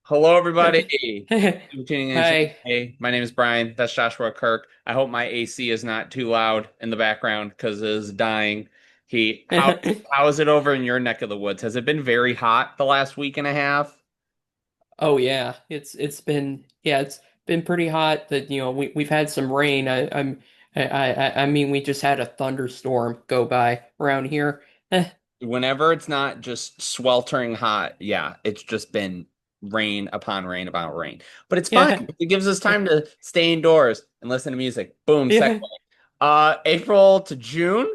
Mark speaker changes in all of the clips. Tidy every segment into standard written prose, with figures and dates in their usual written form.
Speaker 1: Hello, everybody. I'm tuning in
Speaker 2: Hi.
Speaker 1: today. My name is Brian. That's Joshua Kirk. I hope my AC is not too loud in the background because it is dying heat. How is it over in your neck of the woods? Has it been very hot the last week and a half?
Speaker 2: Oh yeah, it's been pretty hot. That we've had some rain. I mean we just had a thunderstorm go by around here.
Speaker 1: Whenever it's not just sweltering hot, yeah, it's just been rain upon rain upon rain. But it's fine.
Speaker 2: Yeah,
Speaker 1: It gives us time to stay indoors and listen to music. Boom, segue.
Speaker 2: yeah.
Speaker 1: April to June.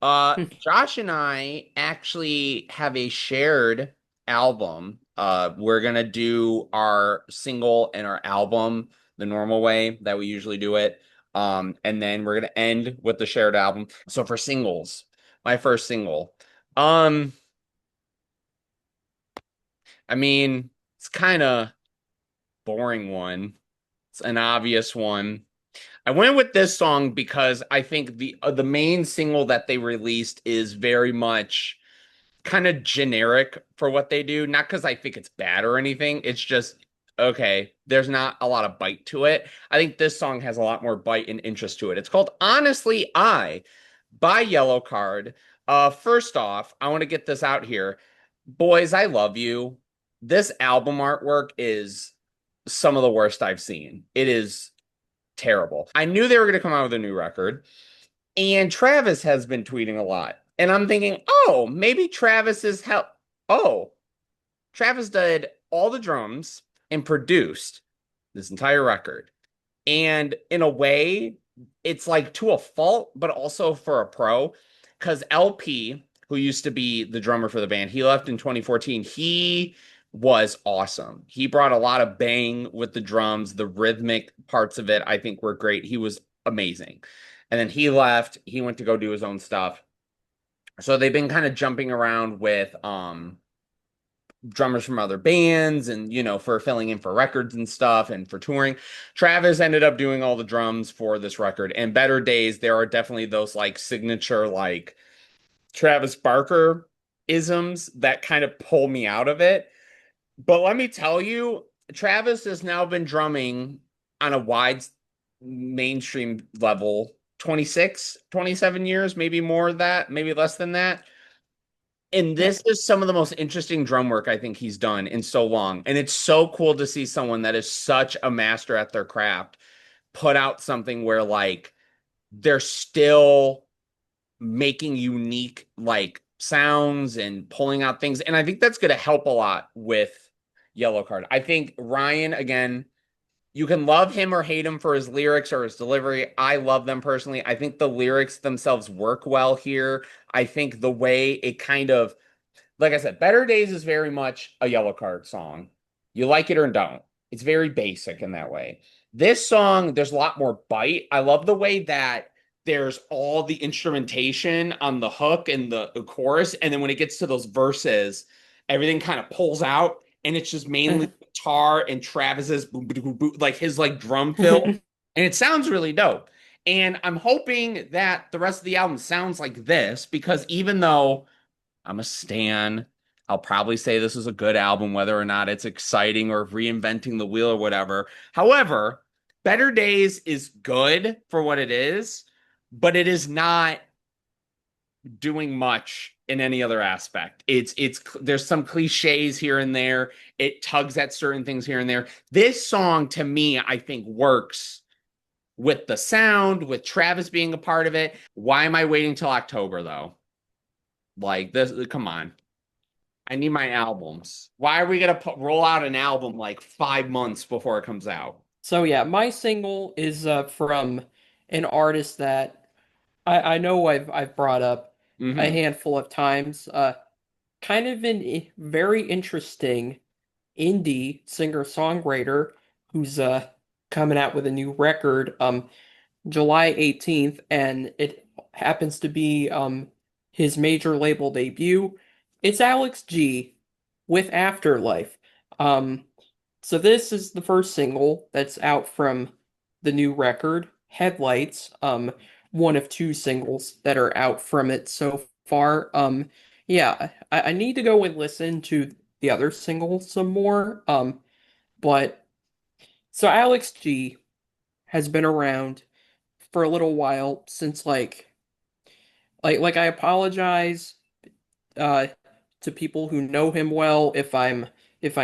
Speaker 1: Josh and I actually have a shared album. We're gonna do our single and our album the normal way that we usually do it. And then we're gonna end with the shared album. So for singles, my first single. Um, I mean, it's kind of boring one. It's an obvious one. I went with this song because I think the main single that they released is very much kind of generic for what they do. Not because I think it's bad or anything. It's just okay. There's not a lot of bite to it. I think this song has a lot more bite and interest to it. It's called "Honestly I" by Yellow Card. First off, I want to get this out here. Boys, I love you. This album artwork is some of the worst I've seen. It is terrible. I knew they were going to come out with a new record, and Travis has been tweeting a lot. And I'm thinking, oh, maybe Travis is help. Oh, Travis did all the drums and produced this entire record. And in a way, it's like to a fault, but also for a pro. Because LP, who used to be the drummer for the band, he left in 2014. He was awesome. He brought a lot of bang with the drums. The rhythmic parts of it, I think, were great. He was amazing. And then he left. He went to go do his own stuff. So they've been kind of jumping around with drummers from other bands and for filling in for records and stuff and for touring. Travis ended up doing all the drums for this record. And Better Days, there are definitely those like signature like Travis Barker isms that kind of pull me out of it. But let me tell you, Travis has now been drumming on a wide mainstream level 26, 27 years, maybe more of that, maybe less than that. And this is some of the most interesting drum work I think he's done in so long. And it's so cool to see someone that is such a master at their craft put out something where like they're still making unique like sounds and pulling out things. And I think that's going to help a lot with Yellow Card. I think Ryan, again, you can love him or hate him for his lyrics or his delivery. I love them personally. I think the lyrics themselves work well here. I think the way it kind of, like I said, Better Days is very much a Yellow Card song. You like it or don't. It's very basic in that way. This song, there's a lot more bite. I love the way that there's all the instrumentation on the hook and the chorus. And then when it gets to those verses, everything kind of pulls out and it's just mainly guitar and Travis's like his like drum fill. And it sounds really dope. And I'm hoping that the rest of the album sounds like this because even though I'm a stan. I'll probably say this is a good album, whether or not it's exciting or reinventing the wheel or whatever. However, Better Days is good for what it is, but it is not doing much in any other aspect. It's there's some cliches here and there. It tugs at certain things here and there. This song to me, I think works with the sound, with Travis being a part of it. Why am I waiting till October though? Like this, come on. I need my albums. Why are we gonna roll out an album like 5 months before it comes out?
Speaker 2: So yeah, my single is from an artist that I know I've brought up a
Speaker 1: Hmm.
Speaker 2: handful of times. Kind of very interesting indie singer-songwriter who's coming out with a new record July 18th, and it happens to be his major label debut. It's Alex G with Afterlife. Um so this is the first single that's out from the new record, Headlights, one of two singles that are out from it so far. Yeah, I need to go and listen to the other single some more. But so Alex G has been around for a little while since like I apologize uh to people who know him well if I'm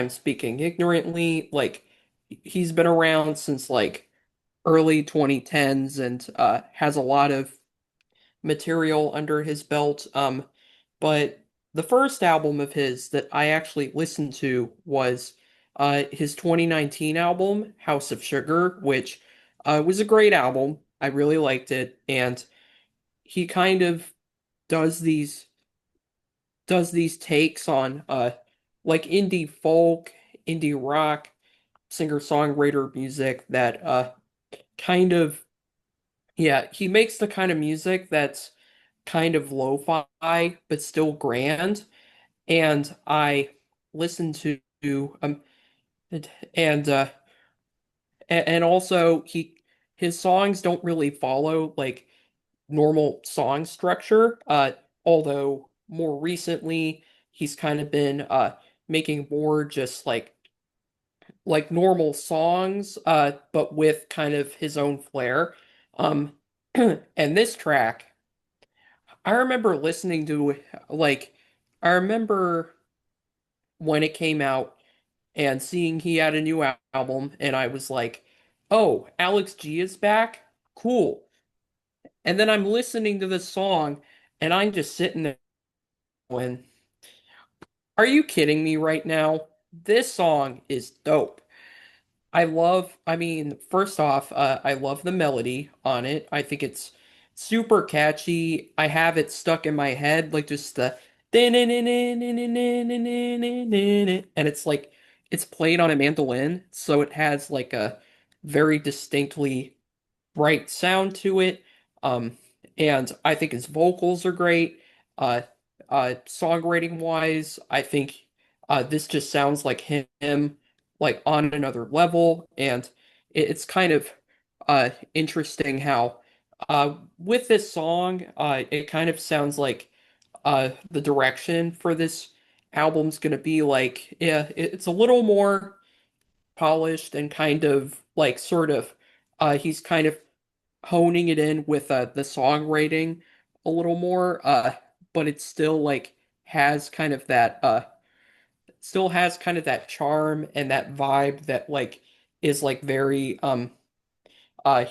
Speaker 2: speaking ignorantly. Like he's been around since like early 2010s and has a lot of material under his belt. But the first album of his that I actually listened to was his 2019 album, House of Sugar, which was a great album. I really liked it, and he kind of does these takes on like indie folk, indie rock, singer-songwriter music that kind of yeah, he makes the kind of music that's kind of lo-fi but still grand. And I listen to and and also his songs don't really follow like normal song structure. Although more recently he's kind of been making more just like normal songs, but with kind of his own flair. Um, and this track, I remember listening to like I remember when it came out and seeing he had a new album, and I was like, "Oh, Alex G is back. Cool." And then I'm listening to this song, and I'm just sitting there going, "Are you kidding me right now? This song is dope." I mean, first off, I love the melody on it. I think it's super catchy. I have it stuck in my head, like just the and it's like it's played on a mandolin, so it has like a very distinctly bright sound to it. Um, and I think his vocals are great. Uh, songwriting wise, I think this just sounds like him, like on another level. And it's kind of interesting how with this song, it kind of sounds like the direction for this album's gonna be like, yeah, it's a little more polished and kind of like sort of he's kind of honing it in with the songwriting a little more, but it still like has kind of that still has kind of that charm and that vibe that like is like very uh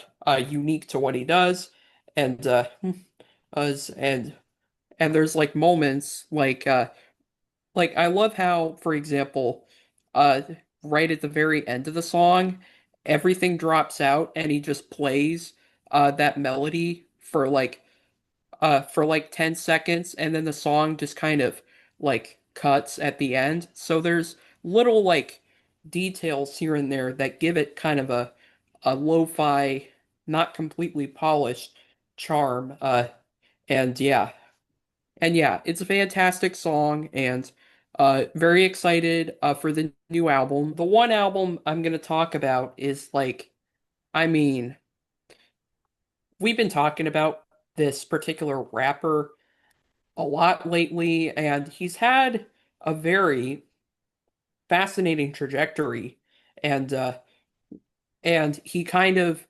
Speaker 2: unique to what he does. And us and there's like moments like I love how, for example, uh right at the very end of the song, everything drops out and he just plays that melody for like 10 seconds, and then the song just kind of like cuts at the end. So there's little like details here and there that give it kind of a lo-fi, not completely polished charm. And yeah, and yeah, it's a fantastic song, and very excited for the new album. The one album I'm gonna talk about is like, I mean, we've been talking about this particular rapper a lot lately, and he's had a very fascinating trajectory, and and he kind of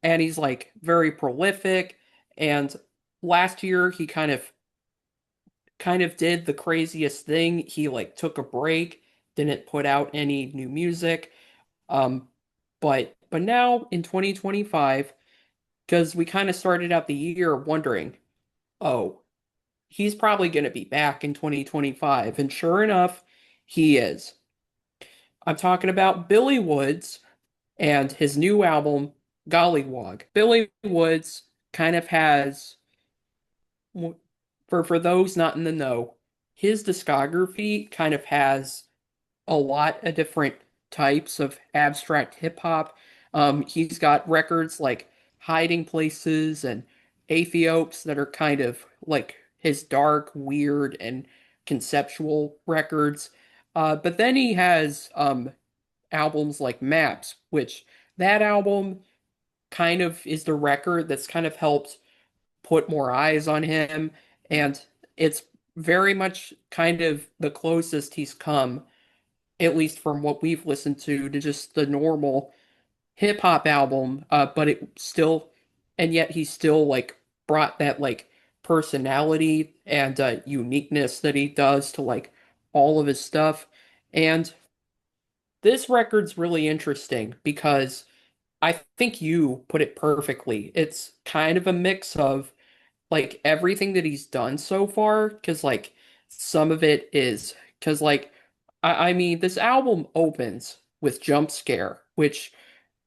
Speaker 2: and he's like very prolific, and last year he kind of did the craziest thing. He like took a break, didn't put out any new music. Um, but now in 2025, because we kind of started out the year wondering, oh, he's probably going to be back in 2025. And sure enough, he is. I'm talking about Billy Woods and his new album, Gollywog. Billy Woods kind of has, for those not in the know, his discography kind of has a lot of different types of abstract hip hop. He's got records like Hiding Places and Aethiopes that are kind of like his dark, weird, and conceptual records. But then he has albums like Maps, which that album kind of is the record that's kind of helped put more eyes on him. And it's very much kind of the closest he's come at least from what we've listened to just the normal hip hop album, but it still, and yet he still like brought that like personality and uniqueness that he does to like all of his stuff. And this record's really interesting because I think you put it perfectly. It's kind of a mix of like everything that he's done so far, because like some of it is because like I mean this album opens with Jump Scare, which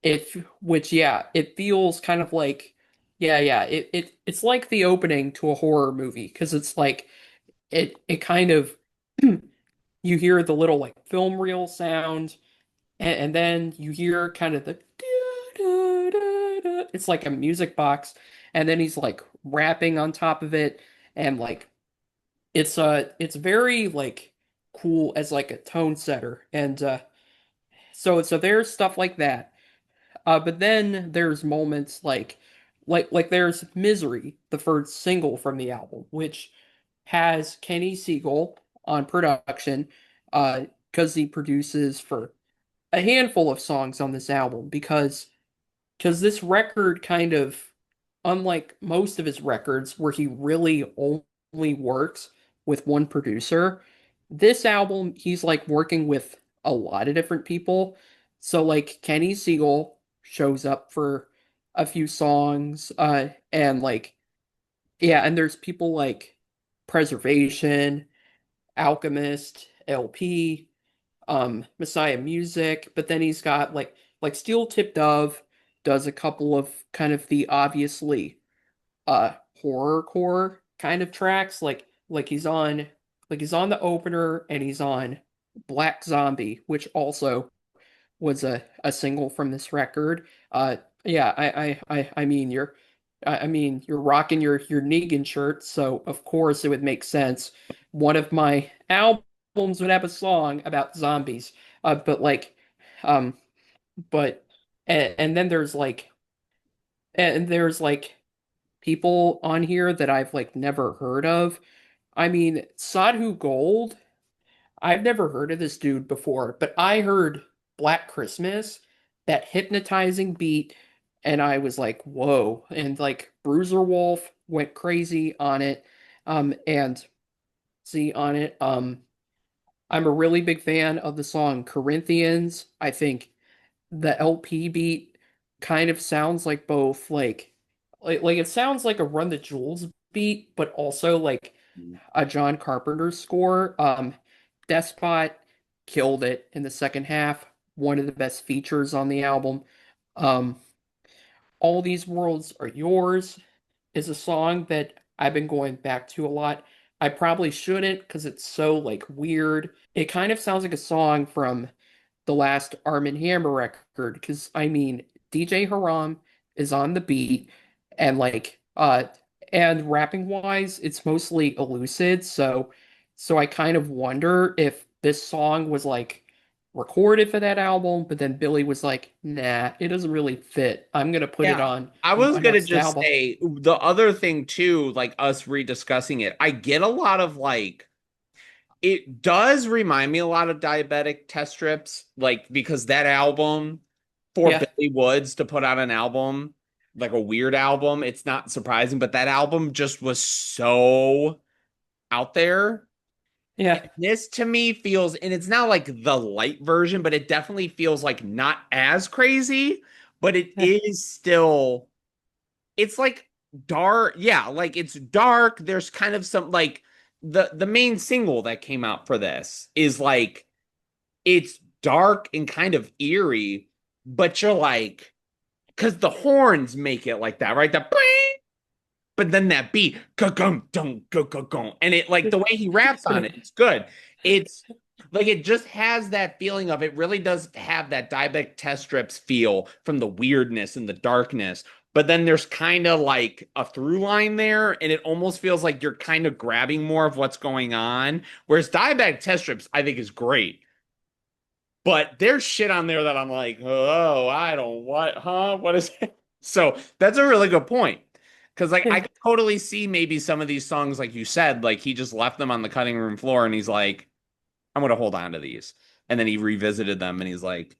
Speaker 2: yeah, it feels kind of like yeah, it's like the opening to a horror movie because it's like it kind of you hear the little like film reel sound and then you hear kind of the it's like a music box and then he's like rapping on top of it and like it's very like cool as like a tone setter and so there's stuff like that. But then there's moments like there's Misery, the first single from the album, which has Kenny Siegel on production, because he produces for a handful of songs on this album because this record kind of, unlike most of his records where he really only works with one producer, this album he's like working with a lot of different people. So like Kenny Siegel shows up for a few songs, and like yeah, and there's people like Preservation, Alchemist, LP, Messiah Music, but then he's got like Steel Tipped Dove does a couple of kind of the obviously horrorcore kind of tracks like he's on the opener and he's on Black Zombie, which also was a single from this record. Yeah, I mean I mean you're rocking your Negan shirt, so of course it would make sense. One of my albums would have a song about zombies. But like um but and then there's like people on here that I've like never heard of. I mean, Sadhu Gold, I've never heard of this dude before, but I heard Black Christmas, that hypnotizing beat, and I was like, whoa. And like Bruiser Wolf went crazy on it. And see on it. I'm a really big fan of the song Corinthians. I think the LP beat kind of sounds like both like it sounds like a Run the Jewels beat, but also like a John Carpenter score. Despot killed it in the second half. One of the best features on the album. Um, All These Worlds Are Yours is a song that I've been going back to a lot. I probably shouldn't because it's so like weird. It kind of sounds like a song from the last Arm& Hammer record because I mean DJ Haram is on the beat and and rapping wise it's mostly elucid, so I kind of wonder if this song was like recorded for that album but then Billy was like nah, it doesn't really fit, I'm gonna put it
Speaker 1: Yeah.
Speaker 2: on
Speaker 1: I was
Speaker 2: my
Speaker 1: gonna
Speaker 2: next
Speaker 1: just
Speaker 2: album.
Speaker 1: say the other thing too, like us rediscussing it, I get a lot of like it does remind me a lot of Diabetic Test Strips, like because that album for
Speaker 2: Yeah,
Speaker 1: Billy Woods to put out an album, like a weird album, it's not surprising, but that album just was so out there.
Speaker 2: yeah,
Speaker 1: And this to me feels, and it's not like the light version, but it definitely feels like not as crazy, but it
Speaker 2: yeah,
Speaker 1: is still, it's like dark. Yeah, like it's dark. There's kind of some like the main single that came out for this is like it's dark and kind of eerie, but you're like, because the horns make it like that, right? The but then that beat, ka-gum, dum, ka-ka-gum, and it like the way he raps on it, it's good. It's like it just has that feeling of it really does have that Diabetic Test Strips feel from the weirdness and the darkness. But then there's kind of like a through line there, and it almost feels like you're kind of grabbing more of what's going on. Whereas Diabetic Test Strips, I think, is great. But there's shit on there that I'm like, oh, I don't what, huh? What is it? So that's a really good point. Because like I
Speaker 2: yeah.
Speaker 1: could totally see maybe some of these songs, like you said, like he just left them on the cutting room floor and he's like, I'm gonna hold on to these. And then he revisited them and he's like,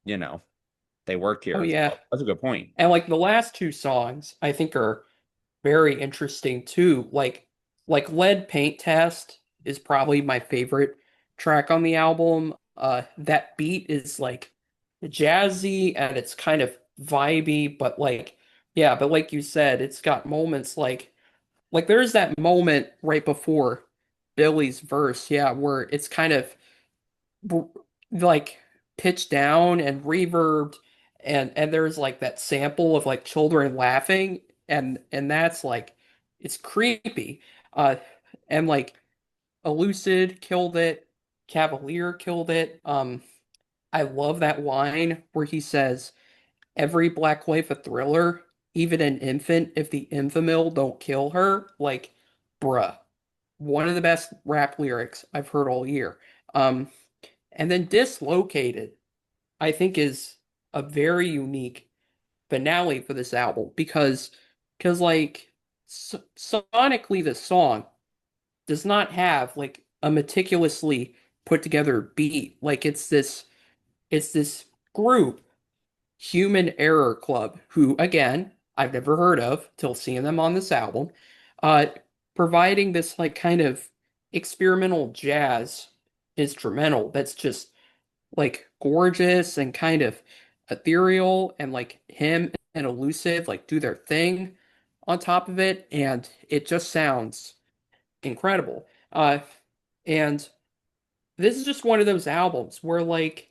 Speaker 1: you know, they worked
Speaker 2: Oh
Speaker 1: here.
Speaker 2: yeah.
Speaker 1: So that's a good point.
Speaker 2: And like the last two songs I think are very interesting too. Like Lead Paint Test is probably my favorite track on the album. That beat is like jazzy and it's kind of vibey, but like yeah, but like you said, it's got moments like there's that moment right before Billy's verse, yeah, where it's kind of b- like pitched down and reverbed and there's like that sample of like children laughing and that's like it's creepy. Uh and like Elucid killed it, Cavalier killed it. I love that line where he says, "Every black wife a thriller, even an infant if the infamil don't kill her." Like, bruh, one of the best rap lyrics I've heard all year. Um, and then Dislocated, I think is a very unique finale for this album because like sonically the song does not have like a meticulously put together beat. Like it's this group, Human Error Club, who again I've never heard of till seeing them on this album, uh, providing this like kind of experimental jazz instrumental that's just like gorgeous and kind of ethereal and like him and Elusive like do their thing on top of it and it just sounds incredible. And this is just one of those albums where like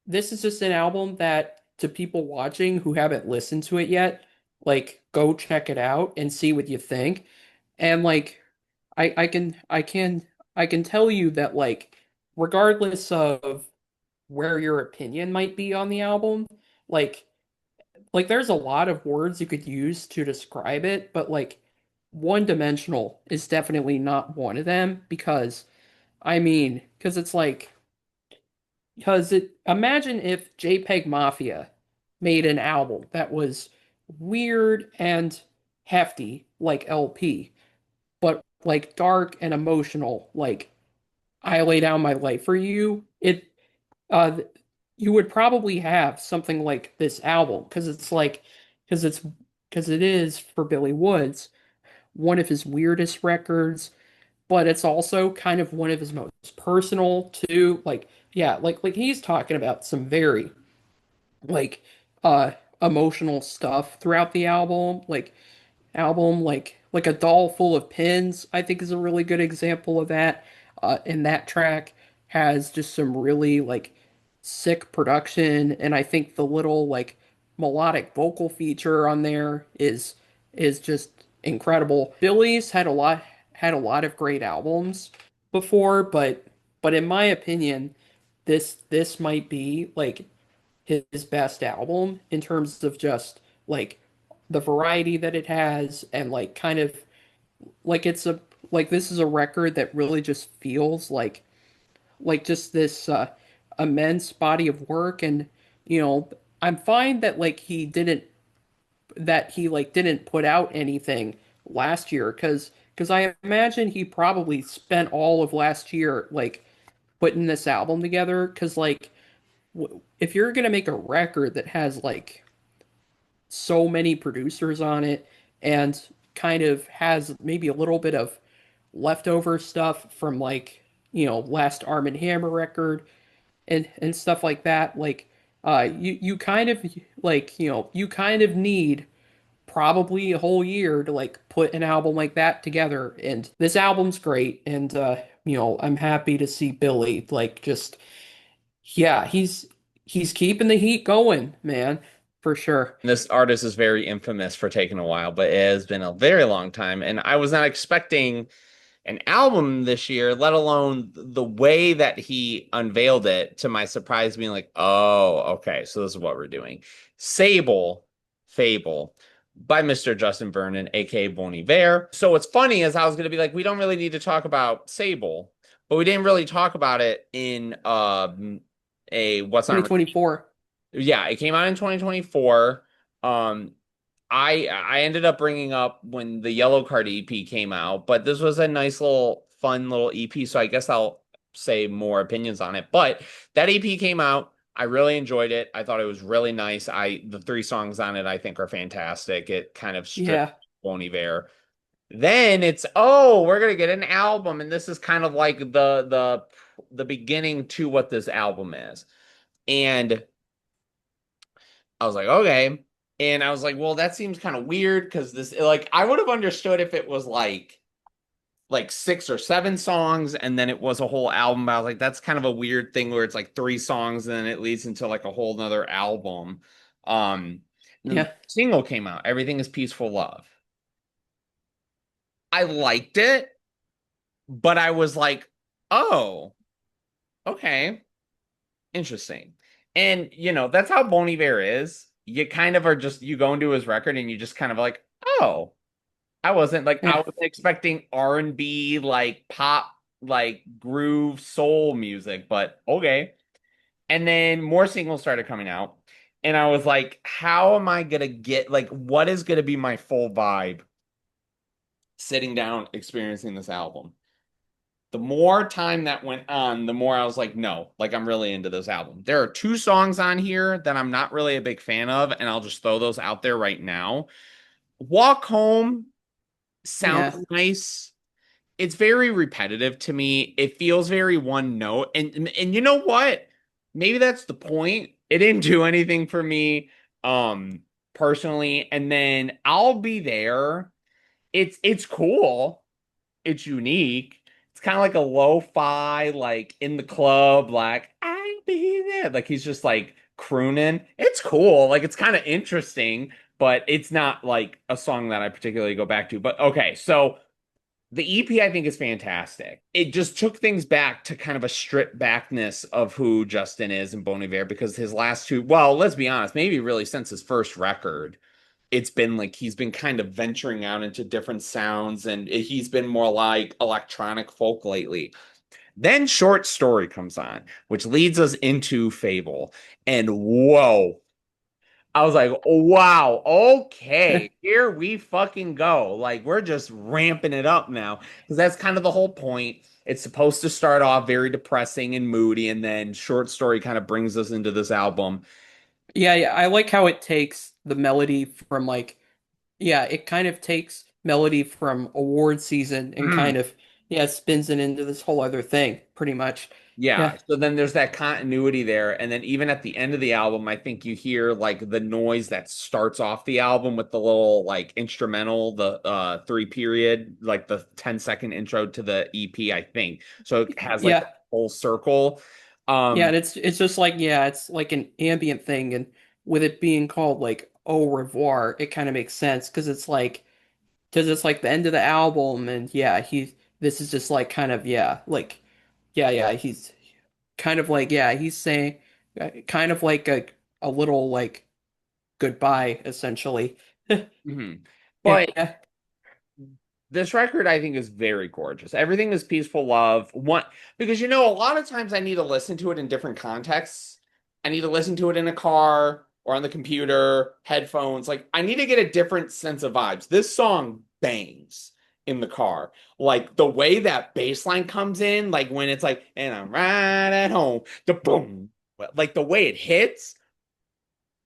Speaker 2: this is just an album that to people watching who haven't listened to it yet, like go check it out and see what you think. And like I can tell you that like regardless of where your opinion might be on the album, like like there's a lot of words you could use to describe it, but like one dimensional is definitely not one of them because because it's like because it imagine if JPEG Mafia made an album that was weird and hefty like LP, but like dark and emotional like I lay down my life for you. Uh you would probably have something like this album because it's like because it's because it is for Billy Woods one of his weirdest records, but it's also kind of one of his most personal too. Like yeah, like he's talking about some very like uh emotional stuff throughout the album like a doll full of pins I think is a really good example of that. And that track has just some really like sick production and I think the little like melodic vocal feature on there is just incredible. Billy's had a lot of great albums before, but in my opinion this might be like his best album in terms of just like the variety that it has and like kind of like it's a like this is a record that really just feels like just this immense body of work and you know I'm fine that like he like didn't put out anything last year because I imagine he probably spent all of last year like putting this album together because like if you're gonna make a record that has like so many producers on it and kind of has maybe a little bit of leftover stuff from like last Arm& Hammer record and stuff like that like you kind of like you kind of need probably a whole year to like put an album like that together and this album's great and I'm happy to see Billy like just yeah he's keeping the heat going man for sure.
Speaker 1: This artist is very infamous for taking a while, but it has been a very long time. And I was not expecting an album this year, let alone the way that he unveiled it, to my surprise, being like, oh, okay, so this is what we're doing. Fable by Mr. Justin Vernon, aka Bon Iver. So what's funny is I was gonna be like, we don't really need to talk about Sable, but we didn't really talk about it in a what's not
Speaker 2: 2024.
Speaker 1: yeah, it came out in 2024. Um, I ended up bringing up when the Yellow Card EP came out, but this was a nice little fun little EP, so I guess I'll say more opinions on it. But that EP came out. I really enjoyed it. I thought it was really nice. The three songs on it I think are fantastic. It kind of stripped
Speaker 2: Yeah.
Speaker 1: Bon Iver. Then it's, oh, we're gonna get an album, and this is kind of like the beginning to what this album is. And I was like, okay. And I was like, well, that seems kind of weird because this, like, I would have understood if it was like six or seven songs and then it was a whole album. But I was like, that's kind of a weird thing where it's like three songs and then it leads into like a whole nother album. And then the
Speaker 2: Yeah.
Speaker 1: single came out, Everything is Peaceful Love. I liked it, but I was like, oh, okay, interesting. And that's how Bon Iver is. You kind of are just you go into his record and you just kind of like, oh, I
Speaker 2: Yeah.
Speaker 1: wasn't expecting R&B like pop like groove soul music, but okay. And then more singles started coming out, and I was like, how am I gonna get like what is gonna be my full vibe sitting down experiencing this album? The more time that went on, the more I was like, no, like I'm really into this album. There are two songs on here that I'm not really a big fan of, and I'll just throw those out there right now. Walk Home sounds
Speaker 2: Yeah.
Speaker 1: nice. It's very repetitive to me. It feels very one note. And you know what? Maybe that's the point. It didn't do anything for me personally. And then I'll Be There. It's cool. It's unique. It's kind of like a lo-fi, like in the club, like I'll be there. Like he's just like crooning. It's cool. Like it's kind of interesting, but it's not like a song that I particularly go back to. But okay, so the EP I think is fantastic. It just took things back to kind of a stripped backness of who Justin is and Bon Iver because his last two, well, let's be honest, maybe really since his first record, it's been like he's been kind of venturing out into different sounds and he's been more like electronic folk lately. Then Short Story comes on, which leads us into Fable. And whoa, I was like, oh, wow, okay, here we fucking go. Like, we're just ramping it up now. Because that's kind of the whole point. It's supposed to start off very depressing and moody, and then Short Story kind of brings us into this album.
Speaker 2: Yeah, yeah. I like how it takes the melody from like, yeah, it kind of takes melody from award season and
Speaker 1: Mm,
Speaker 2: kind of, yeah, spins it into this whole other thing, pretty much.
Speaker 1: yeah.
Speaker 2: Yeah.
Speaker 1: So then there's that continuity there. And then even at the end of the album, I think you hear like the noise that starts off the album with the little like instrumental, the three period, like the 10-second intro to the EP, I think. So it has like the
Speaker 2: Yeah.
Speaker 1: full circle.
Speaker 2: Yeah,
Speaker 1: Um,
Speaker 2: and it's just like, yeah, it's like an ambient thing, and with it being called like Au revoir, it kind of makes sense because it's like the end of the album, and yeah, this is just like kind of, yeah, like, yeah, he's kind of like, yeah, he's saying kind of like a little like goodbye essentially.
Speaker 1: mhm. But
Speaker 2: Yeah,
Speaker 1: this record I think is very gorgeous. Everything is peaceful love. One because a lot of times I need to listen to it in different contexts. I need to listen to it in a car or on the computer, headphones. Like I need to get a different sense of vibes. This song bangs in the car. Like the way that bass line comes in, like when it's like, and I'm right at home, the boom, like the way it hits.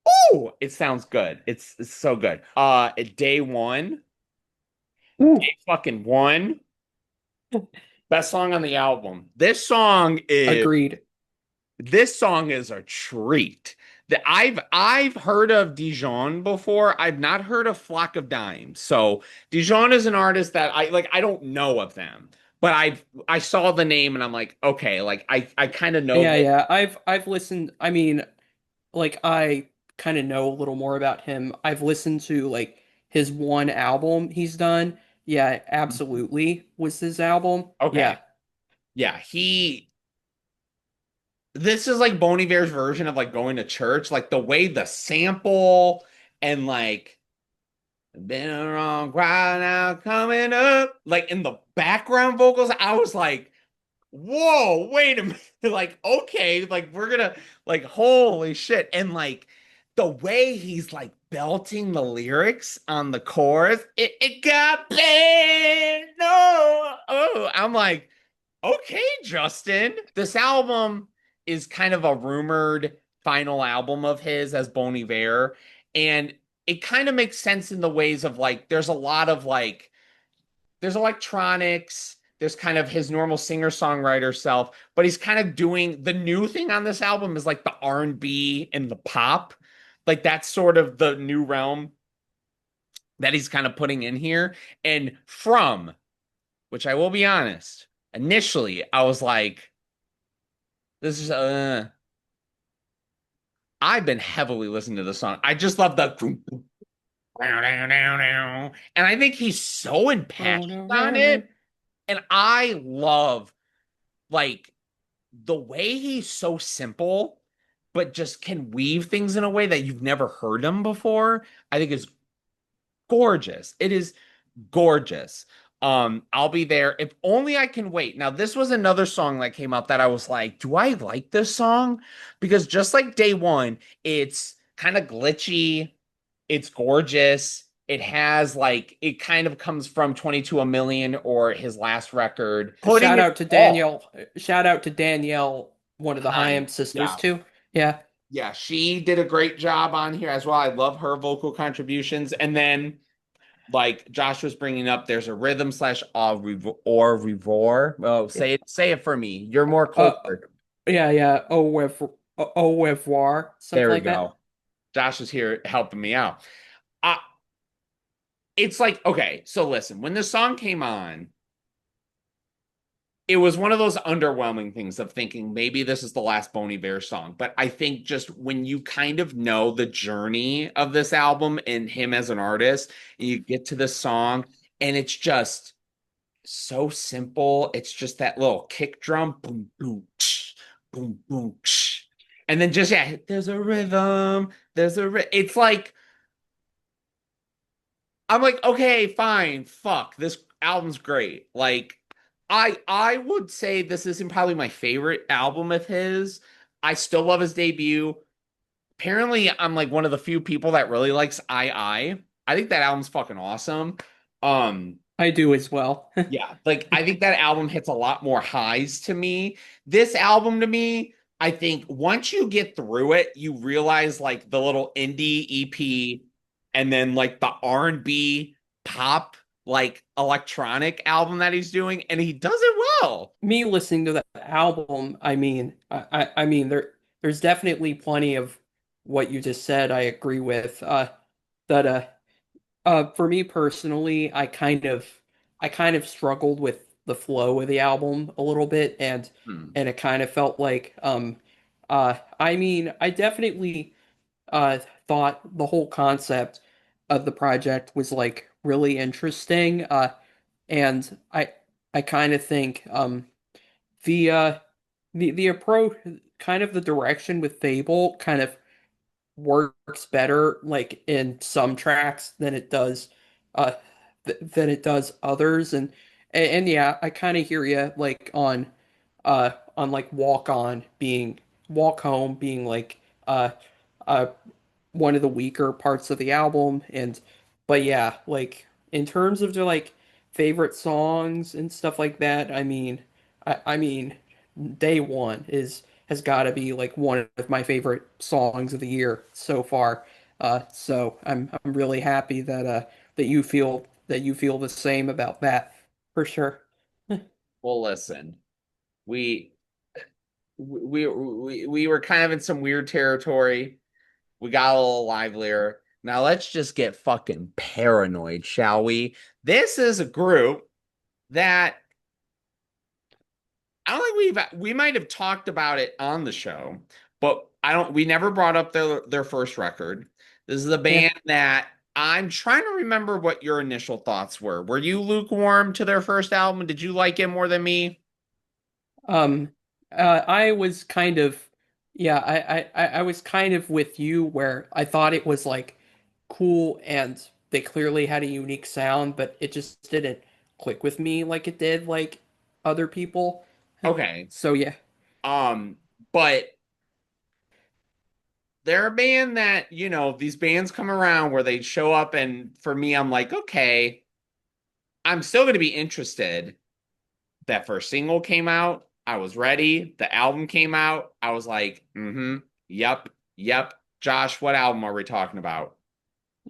Speaker 1: Oh, it sounds good. It's so good. Day one,
Speaker 2: ooh,
Speaker 1: day fucking one. Best song on the album.
Speaker 2: agreed.
Speaker 1: This song is a treat. I've heard of Dijon before. I've not heard of Flock of Dimes. So Dijon is an artist that I don't know of them, but I saw the name and I'm like, okay, like I kind of know
Speaker 2: Yeah,
Speaker 1: that.
Speaker 2: yeah, I've listened. I mean, like I kind of know a little more about him. I've listened to like his one album he's done. Yeah, absolutely was his album.
Speaker 1: Okay.
Speaker 2: Yeah.
Speaker 1: Yeah, this is like Bon Iver's version of like going to church, like the way the sample and like been a wrong crowd now coming up. Like in the background vocals, I was like, whoa, wait a minute. Like, okay, like we're gonna like holy shit. And like the way he's like belting the lyrics on the chorus, it got bad. No, oh, I'm like, Okay, Justin. This album is kind of a rumored final album of his as Bon Iver, and it kind of makes sense in the ways of like there's a lot of like there's electronics, there's kind of his normal singer-songwriter self, but he's kind of doing the new thing on this album is like the R&B and the pop. Like that's sort of the new realm that he's kind of putting in here. And from which I will be honest, initially I was like, this is I've been heavily listening to the song. I just love the and I think he's so impassioned on it. And I love like the way he's so simple, but just can weave things in a way that you've never heard him before. I think is gorgeous. It is gorgeous. I'll be there if only I can wait. Now, this was another song that came up that I was like, do I like this song? Because just like day one, it's kind of glitchy, it's gorgeous. It has like it kind of comes from 22 a million or his last record, putting
Speaker 2: Shout
Speaker 1: it
Speaker 2: out to
Speaker 1: all
Speaker 2: Danielle. Shout out to Danielle, one of the Hyam
Speaker 1: behind.
Speaker 2: sisters
Speaker 1: Yeah.
Speaker 2: too. Yeah.
Speaker 1: Yeah, she did a great job on here as well. I love her vocal contributions. And then like Josh was bringing up, there's a rhythm slash or revor. Oh, say it for me. You're more
Speaker 2: Uh,
Speaker 1: cultured.
Speaker 2: yeah, yeah. Au revoir,
Speaker 1: There
Speaker 2: something
Speaker 1: we
Speaker 2: like that.
Speaker 1: go. Josh is here helping me out. Uh, it's like, okay, so listen, when this song came on, it was one of those underwhelming things of thinking maybe this is the last Boney Bear song. But I think just when you kind of know the journey of this album and him as an artist, and you get to this song, and it's just so simple. It's just that little kick drum, boom, boom, tsh, boom, boom, tsh. And then just yeah, there's a rhythm. It's like I'm like, okay, fine, fuck. This album's great. Like, I would say this isn't probably my favorite album of his. I still love his debut. Apparently, I'm like one of the few people that really likes I. I think that album's fucking awesome. Um,
Speaker 2: I do as well.
Speaker 1: Yeah, like I think that album hits a lot more highs to me. This album to me, I think once you get through it, you realize like the little indie EP and then like the R&B pop like electronic album that he's doing and he does it well.
Speaker 2: Me listening to that album, I mean, there's definitely plenty of what you just said. I agree with. That For me personally, I kind of struggled with the flow of the album a little bit,
Speaker 1: Hmm.
Speaker 2: and it kind of felt like I mean, I definitely uh thought the whole concept of the project was like really interesting. And I kind of think the uh the approach, kind of the direction with Fable kind of works better like in some tracks than it does uh than it does others. And yeah, I kind of hear you like on like Walk Home being like uh uh one of the weaker parts of the album. And but yeah, like in terms of the like favorite songs and stuff like that, I mean Day One is has got to be like one of my favorite songs of the year so far. So I'm really happy that that you feel the same about that for sure.
Speaker 1: Well, listen, we we were kind of in some weird territory. We got a little livelier. Now let's just get fucking paranoid, shall we? This is a group that I don't think we might have talked about it on the show, but I don't we never brought up their first record. This is a
Speaker 2: Yeah.
Speaker 1: band that I'm trying to remember what your initial thoughts were. Were you lukewarm to their first album? Did you like it more than me?
Speaker 2: Um, I was kind of, yeah, I was kind of with you where I thought it was like cool and they clearly had a unique sound, but it just didn't click with me like it did like other people.
Speaker 1: Okay.
Speaker 2: So yeah,
Speaker 1: Um, but they're a band that, these bands come around where they show up and for me I'm like, okay, I'm still going to be interested, that first single came out, I was ready. The album came out, I was like, mm-hmm, yep, yep. Josh, what album are we talking about?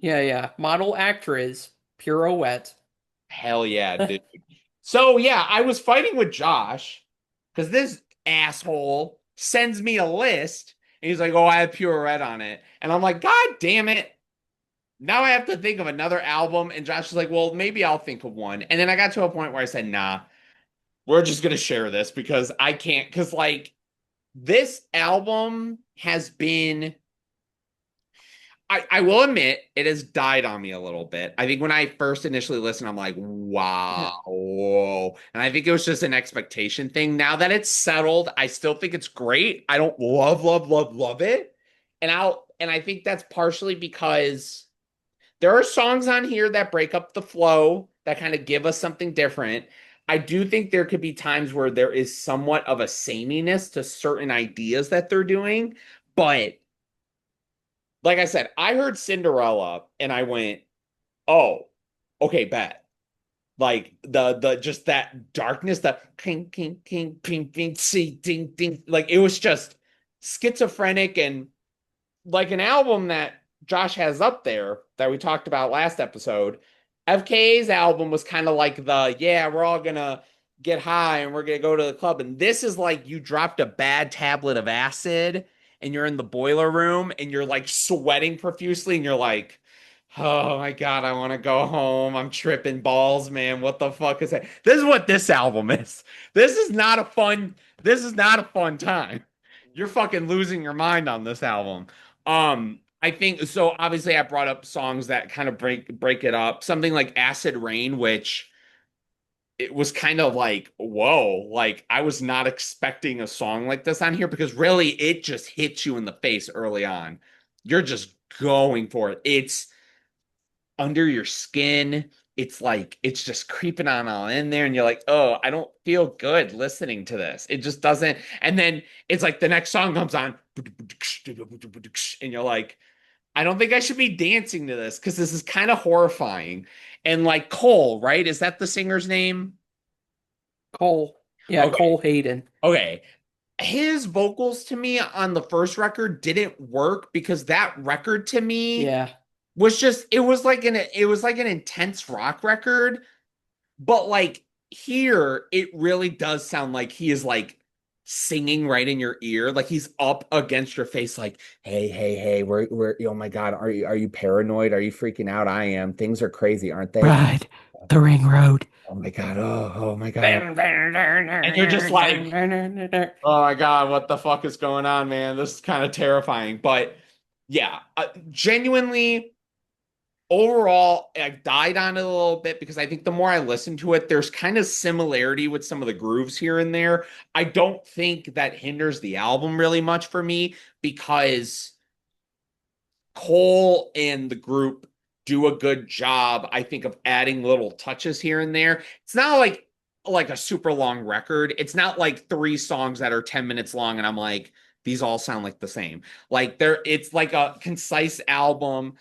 Speaker 2: Yeah, yeah. Model actress, pirouette.
Speaker 1: Hell yeah, dude. So yeah, I was fighting with Josh because this asshole sends me a list and he's like, "Oh, I have Pure Red on it," and I'm like, "God damn it!" Now I have to think of another album. And Josh is like, "Well, maybe I'll think of one." And then I got to a point where I said, "Nah, we're just gonna share this because I can't." Because like this album has been I will admit it has died on me a little bit. I think when I first initially listened, I'm like,
Speaker 2: Yeah.
Speaker 1: wow, whoa. And I think it was just an expectation thing. Now that it's settled, I still think it's great. I don't love it. And I think that's partially because there are songs on here that break up the flow, that kind of give us something different. I do think there could be times where there is somewhat of a sameness to certain ideas that they're doing, but like I said, I heard Cinderella and I went, "Oh, okay, bet." Like the just that darkness, the king king king ping ping see ding ding, like it was just schizophrenic and like an album that Josh has up there that we talked about last episode. FKA's album was kind of like the yeah, we're all gonna get high and we're gonna go to the club. And this is like you dropped a bad tablet of acid and you're in the boiler room and you're like sweating profusely and you're like, oh my God, I want to go home. I'm tripping balls, man. What the fuck is that? This is what this album is. This is not a fun time. You're fucking losing your mind on this album. I think so. Obviously, I brought up songs that kind of break it up. Something like Acid Rain, which it was kind of like, whoa, like I was not expecting a song like this on here because really it just hits you in the face early on. You're just going for it. It's under your skin. It's like it's just creeping on all in there, and you're like, oh, I don't feel good listening to this. It just doesn't. And then it's like the next song comes on, and you're like, I don't think I should be dancing to this because this is kind of horrifying. And like Cole, right? Is that the singer's name?
Speaker 2: Cole. Yeah,
Speaker 1: Okay.
Speaker 2: Cole Hayden.
Speaker 1: Okay. His vocals to me on the first record didn't work because that record to me
Speaker 2: Yeah.
Speaker 1: was just it was like an intense rock record, but like here it really does sound like he is like singing right in your ear, like he's up against your face, like, hey, we're oh my God, are you paranoid? Are you freaking out? I am. Things are crazy, aren't they?
Speaker 2: Ride the ring road.
Speaker 1: Oh my God, oh my God. And you're just like, oh my God, what the fuck is going on, man? This is kind of terrifying. But yeah, genuinely, overall, I died on it a little bit because I think the more I listen to it, there's kind of similarity with some of the grooves here and there. I don't think that hinders the album really much for me because Cole and the group do a good job, I think, of adding little touches here and there. It's not like a super long record. It's not like three songs that are 10 minutes long and I'm like, these all sound like the same. Like there, it's like a concise album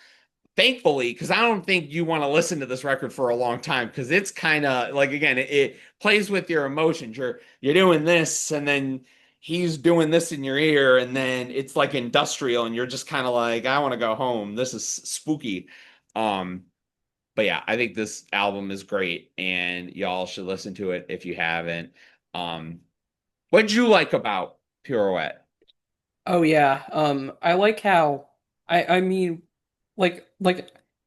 Speaker 1: thankfully, because I don't think you want to listen to this record for a long time because it's kind of like again, it plays with your emotions. You're doing this, and then he's doing this in your ear, and then it's like industrial, and you're just kind of like, I want to go home. This is spooky. Um, but yeah, I think this album is great, and y'all should listen to it if you haven't. Um, what'd you like about Pirouette?
Speaker 2: Oh yeah. I like how I mean like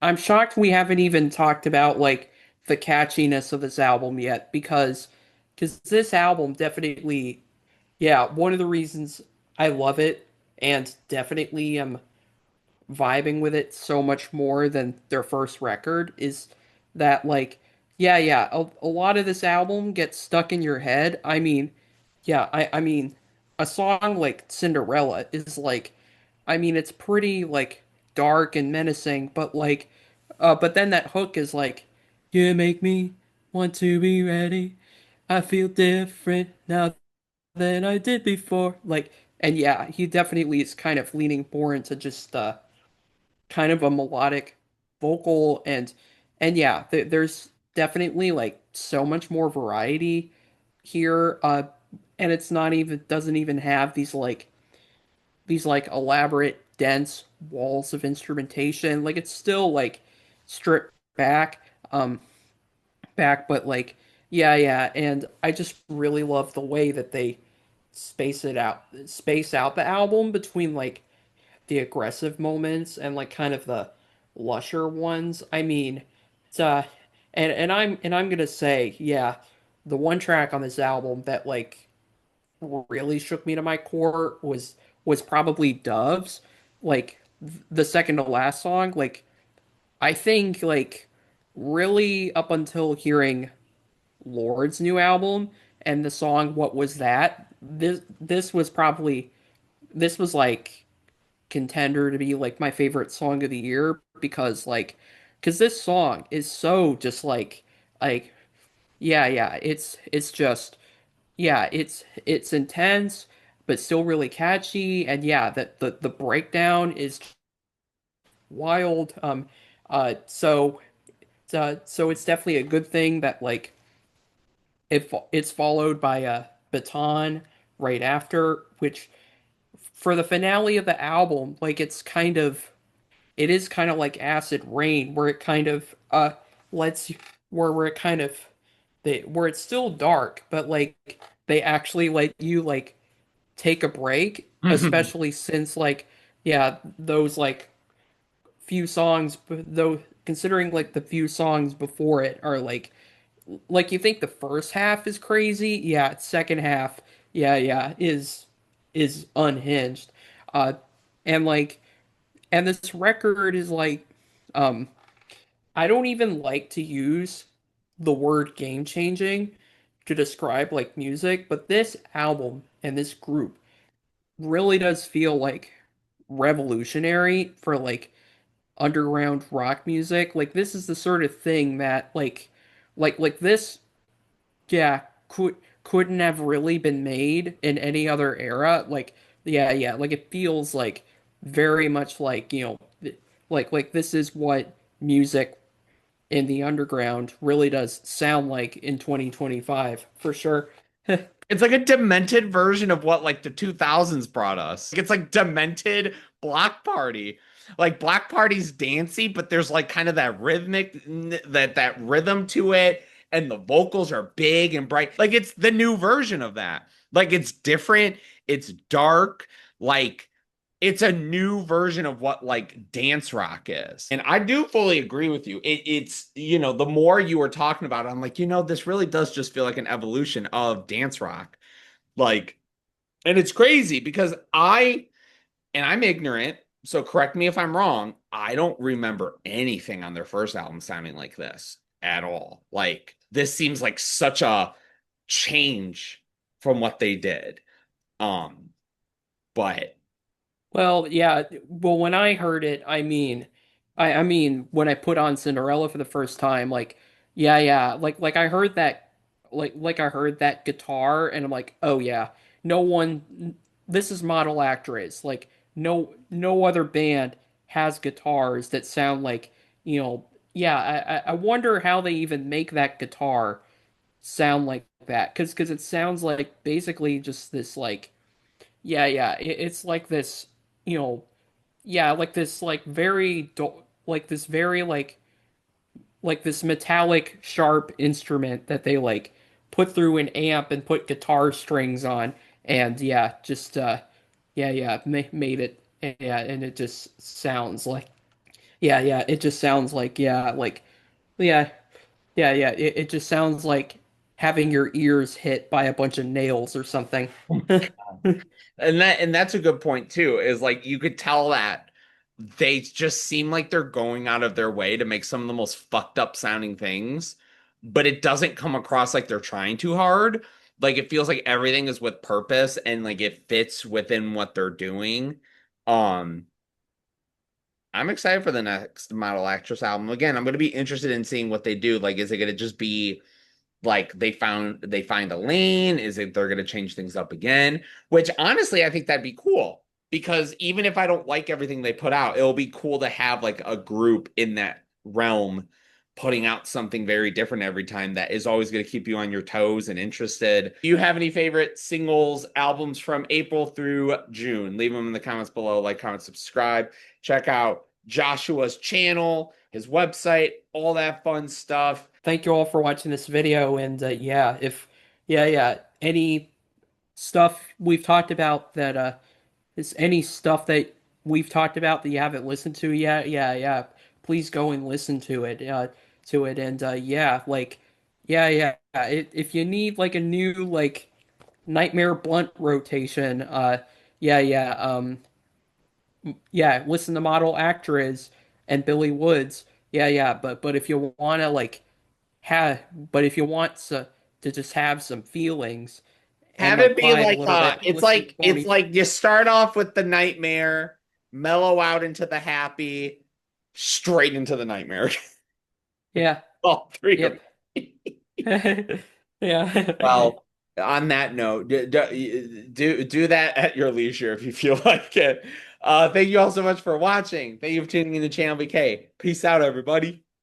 Speaker 2: I'm shocked we haven't even talked about like the catchiness of this album yet because this album definitely yeah, one of the reasons I love it and definitely am vibing with it so much more than their first record is that like yeah, a lot of this album gets stuck in your head. I mean, yeah, I mean a song like Cinderella is like I mean it's pretty like dark and menacing, but like but then that hook is like you make me want to be ready. I feel different now than I did before. Like and yeah, he definitely is kind of leaning more into just kind of a melodic vocal and yeah, there's definitely like so much more variety here, and it's not even doesn't even have these like elaborate dense walls of instrumentation. Like it's still like stripped back, um, but like yeah, and I just really love the way that they space out the album between like the aggressive moments and like kind of the lusher ones. I mean, it's and I'm gonna say, yeah, the one track on this album that like really shook me to my core was probably Doves. Like the second to last song, like I think like really up until hearing Lord's new album and the song What Was That? This was probably this was like contender to be like my favorite song of the year because this song is so just like yeah, it's just yeah, it's intense but still really catchy and yeah, that the breakdown is wild. So so it's definitely a good thing that like it's followed by a baton right after, which for the finale of the album, like it is kind of like acid rain, where it kind of lets you where it kind of where it's still dark, but like they actually let you like take a break, especially since like yeah, those like few songs though considering like the few songs before it are like you think the first half is crazy, yeah, second half, yeah, is unhinged. Uh and like and this record is like um I don't even like to use the word game changing to describe like music, but this album and this group really does feel like revolutionary for like underground rock music. Like this is the sort of thing that like this yeah couldn't have really been made in any other era. Like yeah, like it feels like very much like, you know, like this is what music in the underground really does sound like in 2025 for sure.
Speaker 1: It's like a demented version of what like the 2000s brought us. It's like demented Block Party. Like Block Party's dancey, but there's like kind of that that rhythm to it, and the vocals are big and bright. Like it's the new version of that. Like it's different, it's dark, like it's a new version of what like dance rock is. And I do fully agree with you. It's, you know, the more you were talking about it, I'm like, you know, this really does just feel like an evolution of dance rock. Like, and it's crazy because I'm ignorant, so correct me if I'm wrong. I don't remember anything on their first album sounding like this at all. Like, this seems like such a change from what they did. Um, but
Speaker 2: Well, yeah. Well, when I heard it, I mean, when I put on Cinderella for the first time, like, yeah, like I heard that, like I heard that guitar, and I'm like, oh yeah, no one, this is Model Actress. Like, no other band has guitars that sound like, you know, yeah. I wonder how they even make that guitar sound like that, because it sounds like basically just this like, yeah, it's like this, you know yeah, like this like like this very like this metallic sharp instrument that they like put through an amp and put guitar strings on and yeah, just made it yeah, and it just sounds like yeah, it just sounds like yeah, yeah, it just sounds like having your ears hit by a bunch of nails or something.
Speaker 1: and that's a good point too, is like you could tell that they just seem like they're going out of their way to make some of the most fucked up sounding things, but it doesn't come across like they're trying too hard. Like it feels like everything is with purpose and like it fits within what they're doing. Um, I'm excited for the next Model Actress album. Again, I'm going to be interested in seeing what they do. Like, is it going to just be like they find a lane? Is it they're going to change things up again? Which honestly, I think that'd be cool because even if I don't like everything they put out, it'll be cool to have like a group in that realm putting out something very different every time that is always going to keep you on your toes and interested. Do you have any favorite singles, albums from April through June? Leave them in the comments below, like, comment, subscribe. Check out Joshua's channel, his website, all that fun stuff.
Speaker 2: Thank you all for watching this video, and yeah, if yeah, any stuff we've talked about that is any stuff that we've talked about that you haven't listened to yet, please go and listen to it, and yeah, like, if you need like a new like Nightmare Blunt rotation, yeah, yeah, yeah, listen to Model Actress and Billy Woods, but if you wanna like have, but if you want to just have some feelings and
Speaker 1: Have
Speaker 2: like
Speaker 1: it be
Speaker 2: vibe a
Speaker 1: like
Speaker 2: little bit,
Speaker 1: it's
Speaker 2: listen to
Speaker 1: like it's
Speaker 2: 20.
Speaker 1: like you start off with the nightmare, mellow out into the happy, straight into the nightmare.
Speaker 2: Yeah.
Speaker 1: All three of
Speaker 2: Yep. Yeah.
Speaker 1: well, on that note, do that at your leisure if you feel like it. Thank you all so much for watching. Thank you for tuning in to Channel BK. Peace out, everybody.